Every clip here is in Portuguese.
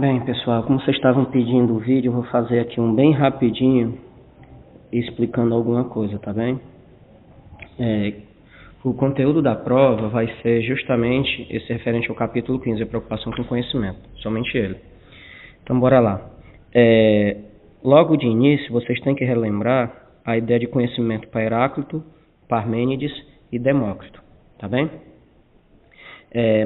Bem, pessoal, como vocês estavam pedindo o vídeo, eu vou fazer aqui um bem rapidinho, explicando alguma coisa, tá bem? O conteúdo da prova vai ser justamente esse referente ao capítulo 15, a preocupação com o conhecimento, somente ele. Então, bora lá. Logo de início, vocês têm que relembrar a ideia de conhecimento para Heráclito, Parmênides e Demócrito, tá bem?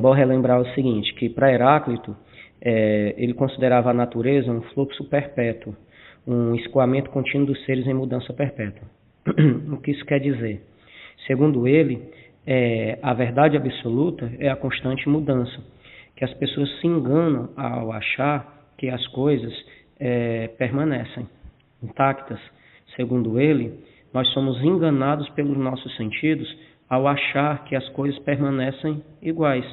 Bom relembrar o seguinte, que para Heráclito, ele considerava a natureza um fluxo perpétuo, um escoamento contínuo dos seres em mudança perpétua. O que isso quer dizer? Segundo ele, a verdade absoluta é a constante mudança, que as pessoas se enganam ao achar que as coisas permanecem intactas. Segundo ele, nós somos enganados pelos nossos sentidos ao achar que as coisas permanecem iguais,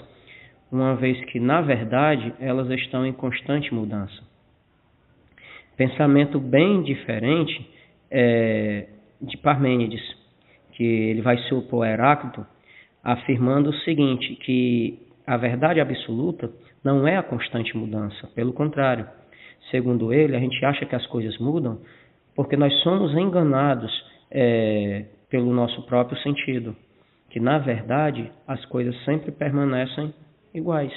uma vez que, na verdade, elas estão em constante mudança. Pensamento bem diferente de Parmênides, que ele vai se opor a Heráclito, afirmando o seguinte, que a verdade absoluta não é a constante mudança, pelo contrário. Segundo ele, a gente acha que as coisas mudam porque nós somos enganados pelo nosso próprio sentido, que, na verdade, as coisas sempre permanecem iguais,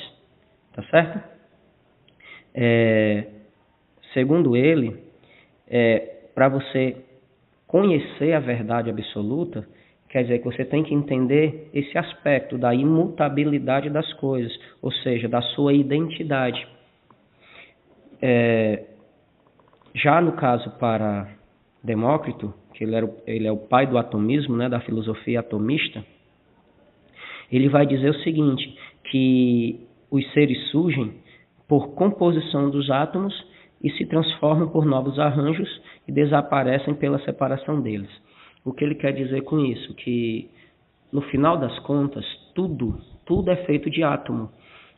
tá certo? Segundo ele, para você conhecer a verdade absoluta, quer dizer que você tem que entender esse aspecto da imutabilidade das coisas, ou seja, da sua identidade. Já no caso para Demócrito, que ele é o pai do atomismo, né, da filosofia atomista, ele vai dizer o seguinte, que os seres surgem por composição dos átomos e se transformam por novos arranjos e desaparecem pela separação deles. O que ele quer dizer com isso? Que, no final das contas, tudo é feito de átomo.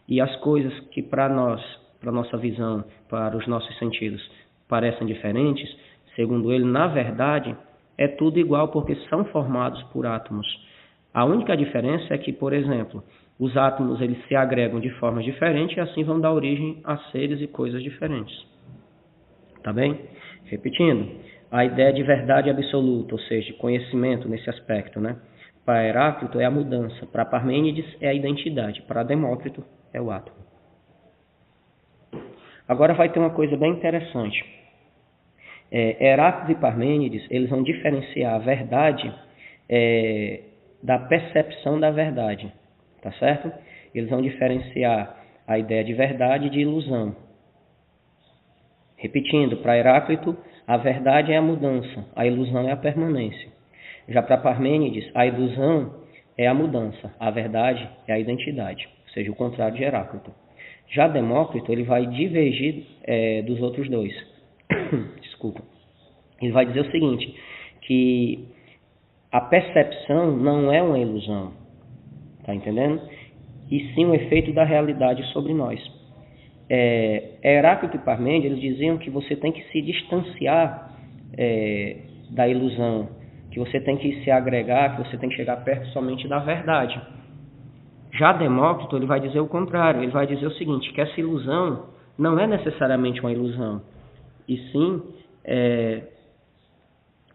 E as coisas que para nós, para a nossa visão, para os nossos sentidos, parecem diferentes, segundo ele, na verdade, é tudo igual porque são formados por átomos. A única diferença é que, por exemplo, os átomos eles se agregam de formas diferentes e assim vão dar origem a seres e coisas diferentes. Tá bem? Repetindo, a ideia de verdade absoluta, ou seja, de conhecimento nesse aspecto, né? Para Heráclito é a mudança, para Parmênides é a identidade, para Demócrito é o átomo. Agora vai ter uma coisa bem interessante. Heráclito e Parmênides eles vão diferenciar a verdade da percepção da verdade, tá certo? Eles vão diferenciar a ideia de verdade de ilusão. Repetindo, para Heráclito, a verdade é a mudança, a ilusão é a permanência. Já para Parmênides, a ilusão é a mudança, a verdade é a identidade, ou seja, o contrário de Heráclito. Já Demócrito, ele vai divergir dos outros dois. Desculpa. Ele vai dizer o seguinte, que a percepção não é uma ilusão, tá entendendo? E sim um efeito da realidade sobre nós. Heráclito e Parmênides eles diziam que você tem que se distanciar da ilusão, que você tem que se agregar, que você tem que chegar perto somente da verdade. Já Demócrito ele vai dizer o contrário, ele vai dizer o seguinte, que essa ilusão não é necessariamente uma ilusão, e sim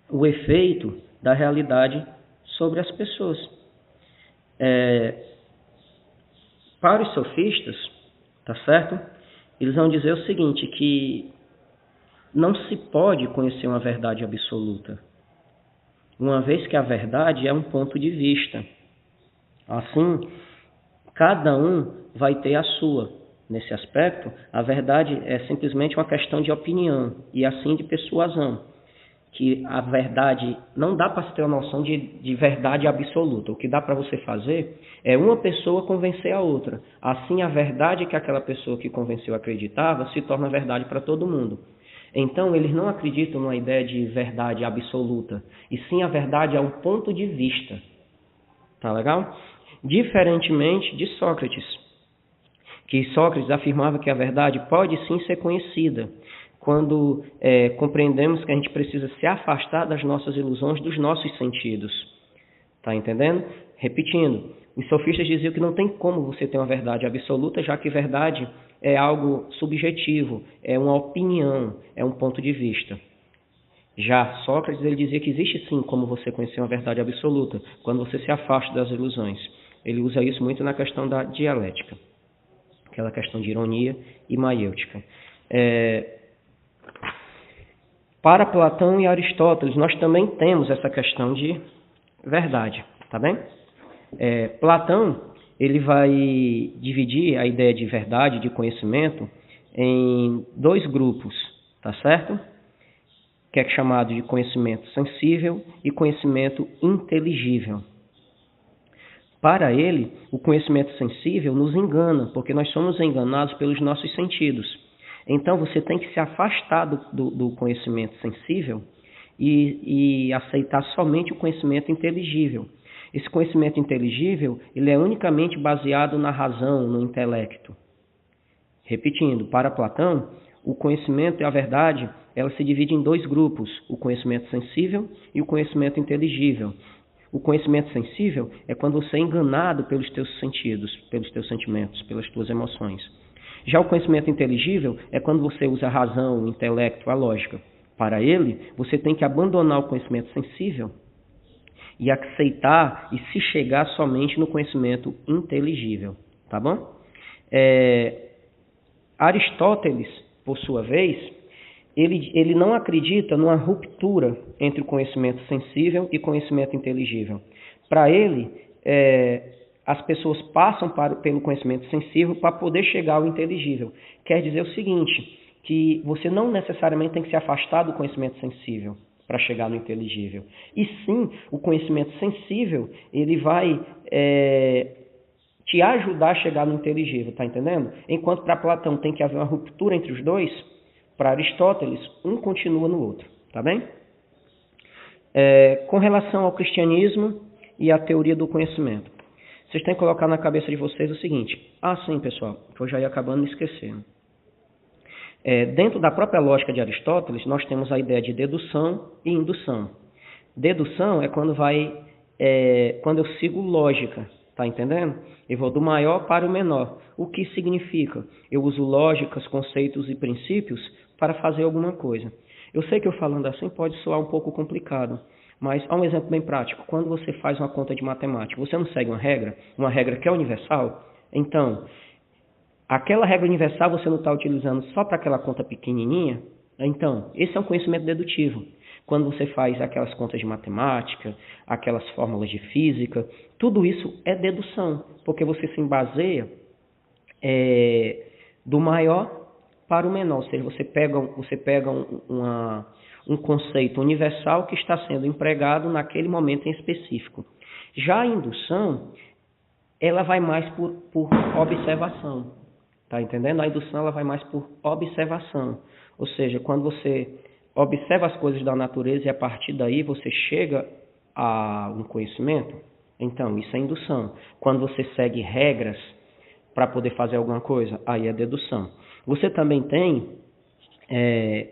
o efeito da realidade sobre as pessoas. Para os sofistas, tá certo? Eles vão dizer o seguinte, que não se pode conhecer uma verdade absoluta, uma vez que a verdade é um ponto de vista. Assim, cada um vai ter a sua. Nesse aspecto, a verdade é simplesmente uma questão de opinião e assim de persuasão. Que a verdade, não dá para se ter uma noção de verdade absoluta. O que dá para você fazer é uma pessoa convencer a outra. Assim, a verdade que aquela pessoa que convenceu acreditava se torna verdade para todo mundo. Então, eles não acreditam numa ideia de verdade absoluta, e sim a verdade é um ponto de vista. Tá legal? Diferentemente de Sócrates, que Sócrates afirmava que a verdade pode sim ser conhecida, quando compreendemos que a gente precisa se afastar das nossas ilusões, dos nossos sentidos. Tá entendendo? Repetindo, os sofistas diziam que não tem como você ter uma verdade absoluta, já que verdade é algo subjetivo, é uma opinião, é um ponto de vista. Já Sócrates, ele dizia que existe sim como você conhecer uma verdade absoluta, quando você se afasta das ilusões. Ele usa isso muito na questão da dialética, aquela questão de ironia e maiêutica. Para Platão e Aristóteles, nós também temos essa questão de verdade, tá bem? Platão, ele vai dividir a ideia de verdade, de conhecimento, em dois grupos, tá certo? Que é chamado de conhecimento sensível e conhecimento inteligível. Para ele, o conhecimento sensível nos engana, porque nós somos enganados pelos nossos sentidos. Então, você tem que se afastar do conhecimento sensível e aceitar somente o conhecimento inteligível. Esse conhecimento inteligível, ele é unicamente baseado na razão, no intelecto. Repetindo, para Platão, o conhecimento e a verdade, ela se divide em dois grupos, o conhecimento sensível e o conhecimento inteligível. O conhecimento sensível é quando você é enganado pelos teus sentidos, pelos teus sentimentos, pelas tuas emoções. Já o conhecimento inteligível é quando você usa a razão, o intelecto, a lógica. Para ele, você tem que abandonar o conhecimento sensível e aceitar e se chegar somente no conhecimento inteligível, tá bom? Aristóteles, por sua vez, ele não acredita numa ruptura entre o conhecimento sensível e conhecimento inteligível. Para ele, as pessoas passam pelo conhecimento sensível para poder chegar ao inteligível. Quer dizer o seguinte, que você não necessariamente tem que se afastar do conhecimento sensível para chegar no inteligível. E sim, o conhecimento sensível, ele vai te ajudar a chegar no inteligível, tá entendendo? Enquanto para Platão tem que haver uma ruptura entre os dois, para Aristóteles, um continua no outro, tá bem? Com relação ao cristianismo e à teoria do conhecimento, vocês têm que colocar na cabeça de vocês o seguinte, sim, pessoal, que eu já ia acabando me esquecendo. Dentro da própria lógica de Aristóteles, nós temos a ideia de dedução e indução. Dedução é quando eu sigo lógica, tá entendendo? Eu vou do maior para o menor. O que significa? Eu uso lógicas, conceitos e princípios para fazer alguma coisa. Eu sei que eu falando assim pode soar um pouco complicado, mas há um exemplo bem prático. Quando você faz uma conta de matemática, você não segue uma regra que é universal, então aquela regra universal você não está utilizando só para aquela conta pequenininha, então esse é um conhecimento dedutivo. Quando você faz aquelas contas de matemática, aquelas fórmulas de física, tudo isso é dedução, porque você se baseia do maior para o menor, ou seja, você pega um conceito universal que está sendo empregado naquele momento em específico. Já a indução, ela vai mais por observação, tá entendendo? A indução ela vai mais por observação, ou seja, quando você observa as coisas da natureza e a partir daí você chega a um conhecimento, então isso é indução. Quando você segue regras para poder fazer alguma coisa, aí é dedução. Você também tem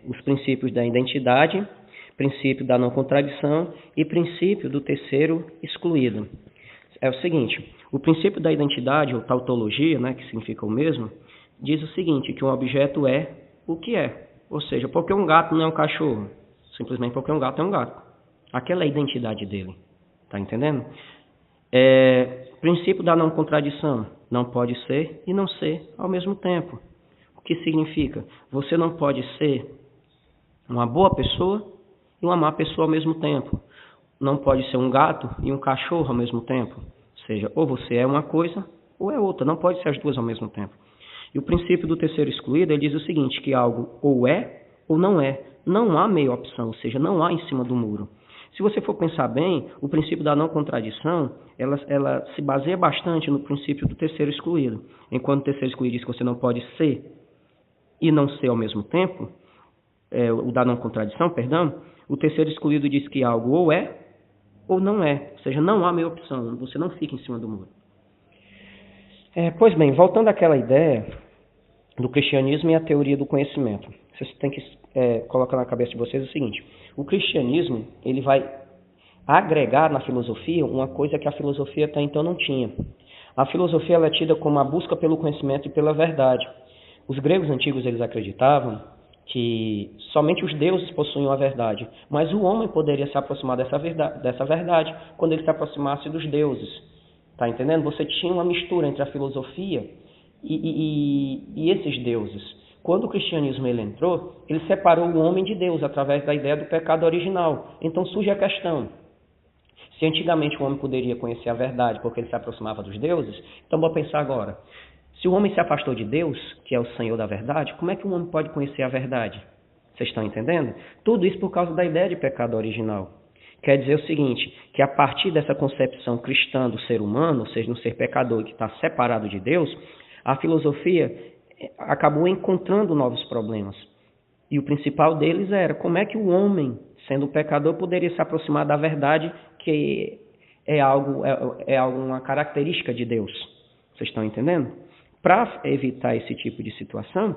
os princípios da identidade, princípio da não contradição e princípio do terceiro excluído. É o seguinte, o princípio da identidade, ou tautologia, né, que significa o mesmo, diz o seguinte, que um objeto é o que é. Ou seja, porque um gato não é um cachorro, simplesmente porque um gato é um gato. Aquela é a identidade dele, tá entendendo? Princípio da não contradição, não pode ser e não ser ao mesmo tempo. O que significa? Você não pode ser uma boa pessoa e uma má pessoa ao mesmo tempo. Não pode ser um gato e um cachorro ao mesmo tempo. Ou seja, ou você é uma coisa ou é outra, não pode ser as duas ao mesmo tempo. E o princípio do terceiro excluído, ele diz o seguinte, que algo ou é ou não é. Não há meia opção, ou seja, não há em cima do muro. Se você for pensar bem, o princípio da não contradição, ela se baseia bastante no princípio do terceiro excluído. Enquanto o terceiro excluído diz que você não pode ser e não ser ao mesmo tempo, o da não contradição, perdão, o terceiro excluído diz que algo ou é ou não é. Ou seja, não há meia opção, você não fica em cima do muro. Pois bem, voltando àquela ideia do cristianismo e a teoria do conhecimento. Vocês têm que colocar na cabeça de vocês o seguinte, o cristianismo, ele vai agregar na filosofia uma coisa que a filosofia até então não tinha. A filosofia ela é tida como a busca pelo conhecimento e pela verdade. Os gregos antigos eles acreditavam que somente os deuses possuíam a verdade, mas o homem poderia se aproximar dessa verdade quando ele se aproximasse dos deuses. Tá entendendo? Você tinha uma mistura entre a filosofia e esses deuses. Quando o cristianismo ele entrou, ele separou o homem de Deus através da ideia do pecado original. Então surge a questão: se antigamente o homem poderia conhecer a verdade porque ele se aproximava dos deuses, então vou pensar agora. Se o homem se afastou de Deus, que é o Senhor da verdade, como é que o homem pode conhecer a verdade? Vocês estão entendendo? Tudo isso por causa da ideia de pecado original. Quer dizer o seguinte, que a partir dessa concepção cristã do ser humano, ou seja, um ser pecador que está separado de Deus, a filosofia acabou encontrando novos problemas. E o principal deles era como é que o homem, sendo pecador, poderia se aproximar da verdade que é uma característica de Deus. Vocês estão entendendo? Para evitar esse tipo de situação,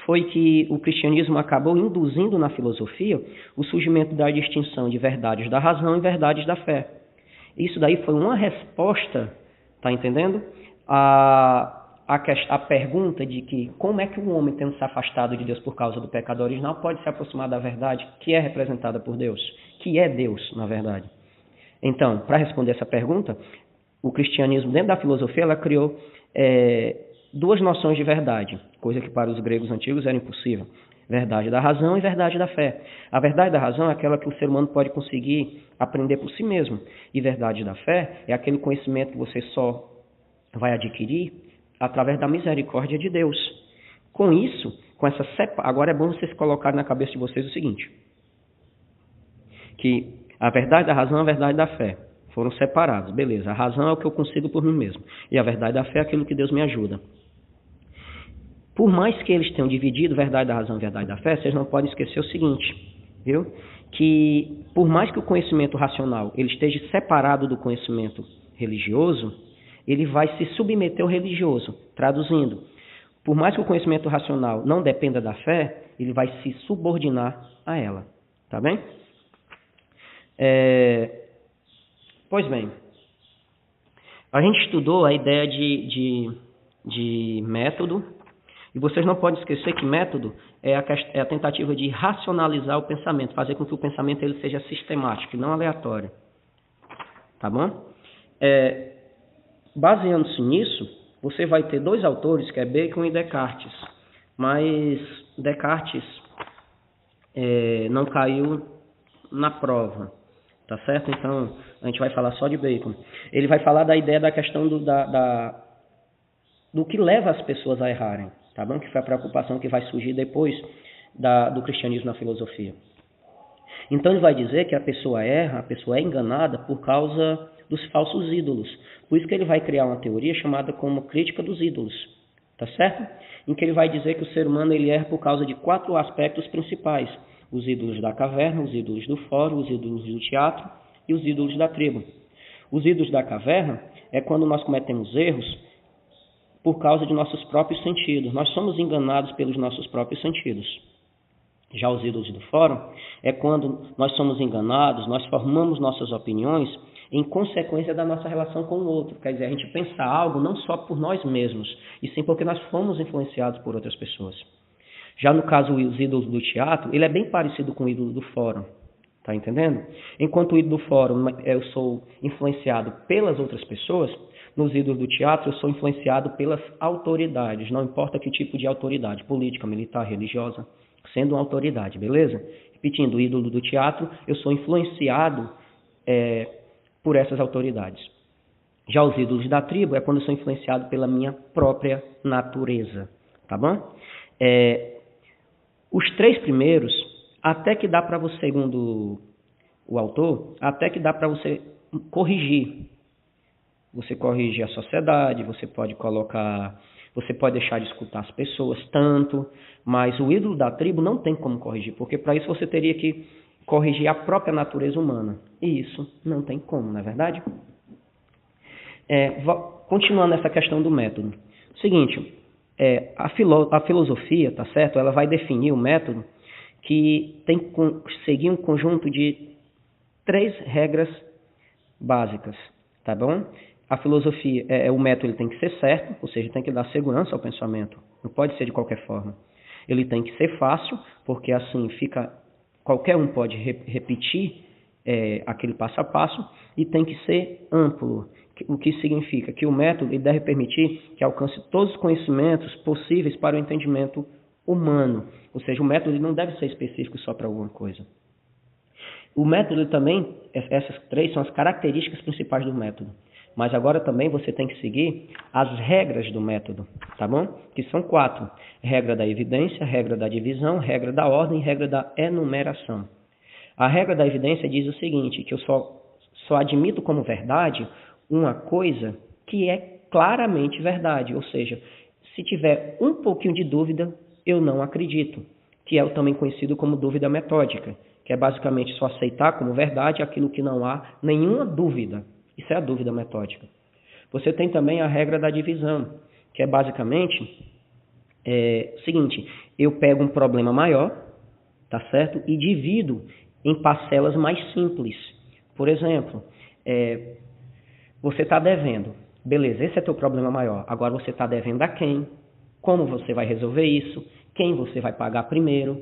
foi que o cristianismo acabou induzindo na filosofia o surgimento da distinção de verdades da razão e verdades da fé. Isso daí foi uma resposta, tá entendendo? A pergunta de que como é que um homem, tendo se afastado de Deus por causa do pecado original, pode se aproximar da verdade que é representada por Deus, que é Deus, na verdade. Então, para responder essa pergunta, o cristianismo, dentro da filosofia, ela criou duas noções de verdade, coisa que para os gregos antigos era impossível. Verdade da razão e verdade da fé. A verdade da razão é aquela que o ser humano pode conseguir aprender por si mesmo. E verdade da fé é aquele conhecimento que você só vai adquirir através da misericórdia de Deus. Com isso, agora é bom vocês colocarem na cabeça de vocês o seguinte, que a verdade da razão e a verdade da fé foram separados, beleza. A razão é o que eu consigo por mim mesmo. E a verdade da fé é aquilo que Deus me ajuda. Por mais que eles tenham dividido verdade da razão e verdade da fé, vocês não podem esquecer o seguinte, viu? Que por mais que o conhecimento racional ele esteja separado do conhecimento religioso, ele vai se submeter ao religioso. Traduzindo, por mais que o conhecimento racional não dependa da fé, ele vai se subordinar a ela. Tá bem? Pois bem, a gente estudou a ideia de método, e vocês não podem esquecer que método é a tentativa de racionalizar o pensamento, fazer com que o pensamento ele seja sistemático e não aleatório. Tá bom? Baseando-se nisso, você vai ter dois autores, que é Bacon e Descartes, mas Descartes não caiu na prova. Tá certo? Então, a gente vai falar só de Bacon. Ele vai falar da ideia da questão do que leva as pessoas a errarem, tá bom? Que foi a preocupação que vai surgir depois do cristianismo na filosofia. Então, ele vai dizer que a pessoa erra, a pessoa é enganada por causa dos falsos ídolos. Por isso que ele vai criar uma teoria chamada como crítica dos ídolos, tá certo? Em que ele vai dizer que o ser humano ele erra por causa de 4 aspectos principais: os ídolos da caverna, os ídolos do fórum, os ídolos do teatro e os ídolos da tribo. Os ídolos da caverna é quando nós cometemos erros por causa de nossos próprios sentidos. Nós somos enganados pelos nossos próprios sentidos. Já os ídolos do fórum é quando nós somos enganados, nós formamos nossas opiniões em consequência da nossa relação com o outro. Quer dizer, a gente pensa algo não só por nós mesmos, e sim porque nós fomos influenciados por outras pessoas. Já no caso, os ídolos do teatro, ele é bem parecido com o ídolo do fórum. Tá entendendo? Enquanto o ídolo do fórum eu sou influenciado pelas outras pessoas, nos ídolos do teatro eu sou influenciado pelas autoridades, não importa que tipo de autoridade, política, militar, religiosa, sendo uma autoridade, beleza? Repetindo, o ídolo do teatro eu sou influenciado por essas autoridades. Já os ídolos da tribo é quando eu sou influenciado pela minha própria natureza. Tá bom? Os 3 primeiros, até que dá para você, segundo o autor, até que dá para você corrigir. Você corrige a sociedade, você pode deixar de escutar as pessoas tanto, mas o ídolo da tribo não tem como corrigir, porque para isso você teria que corrigir a própria natureza humana. E isso não tem como, não é verdade? Continuando essa questão do método. Seguinte, a filosofia, tá certo? Ela vai definir o método que tem que seguir um conjunto de 3 regras básicas, tá bom? A filosofia, o método ele tem que ser certo, ou seja, tem que dar segurança ao pensamento, não pode ser de qualquer forma. Ele tem que ser fácil, porque assim qualquer um pode repetir aquele passo a passo, e tem que ser amplo, o que significa que o método ele deve permitir que alcance todos os conhecimentos possíveis para o entendimento humano, ou seja, o método ele não deve ser específico só para alguma coisa. O método também, essas 3 são as características principais do método. Mas agora também você tem que seguir as regras do método, tá bom? Que são 4. Regra da evidência, regra da divisão, regra da ordem e regra da enumeração. A regra da evidência diz o seguinte, que eu só admito como verdade uma coisa que é claramente verdade. Ou seja, se tiver um pouquinho de dúvida, eu não acredito. Que é o também conhecido como dúvida metódica, que é basicamente só aceitar como verdade aquilo que não há nenhuma dúvida. Isso é a dúvida metódica. Você tem também a regra da divisão, que é basicamente o seguinte, eu pego um problema maior, tá certo? E divido em parcelas mais simples. Por exemplo, você está devendo. Beleza, esse é teu problema maior. Agora você está devendo a quem? Como você vai resolver isso? Quem você vai pagar primeiro?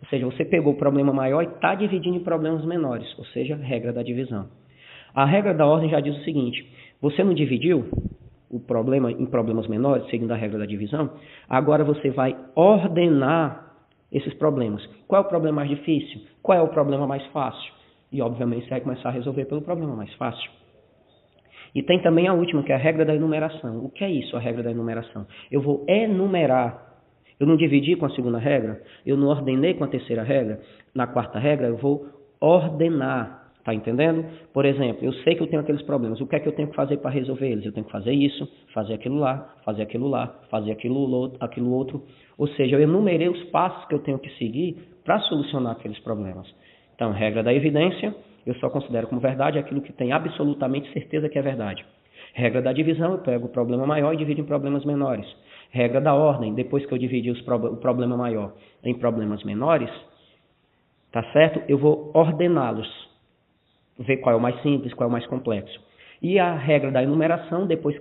Ou seja, você pegou o problema maior e está dividindo em problemas menores, ou seja, regra da divisão. A regra da ordem já diz o seguinte, você não dividiu o problema em problemas menores, seguindo a regra da divisão, agora você vai ordenar esses problemas. Qual é o problema mais difícil? Qual é o problema mais fácil? E, obviamente, você vai começar a resolver pelo problema mais fácil. E tem também a última, que é a regra da enumeração. O que é isso, a regra da enumeração? Eu vou enumerar. Eu não dividi com a segunda regra, eu não ordenei com a terceira regra. Na quarta regra, eu vou ordenar. Tá entendendo? Por exemplo, eu sei que eu tenho aqueles problemas. O que é que eu tenho que fazer para resolver eles? Eu tenho que fazer isso, fazer aquilo lá, fazer aquilo lá, fazer aquilo outro. Ou seja, eu enumerei os passos que eu tenho que seguir para solucionar aqueles problemas. Então, regra da evidência, eu só considero como verdade aquilo que tem absolutamente certeza que é verdade. Regra da divisão, eu pego o problema maior e divido em problemas menores. Regra da ordem, depois que eu dividi o problema maior em problemas menores, tá certo? Eu vou ordená-los. Ver qual é o mais simples, qual é o mais complexo. E a regra da enumeração, depois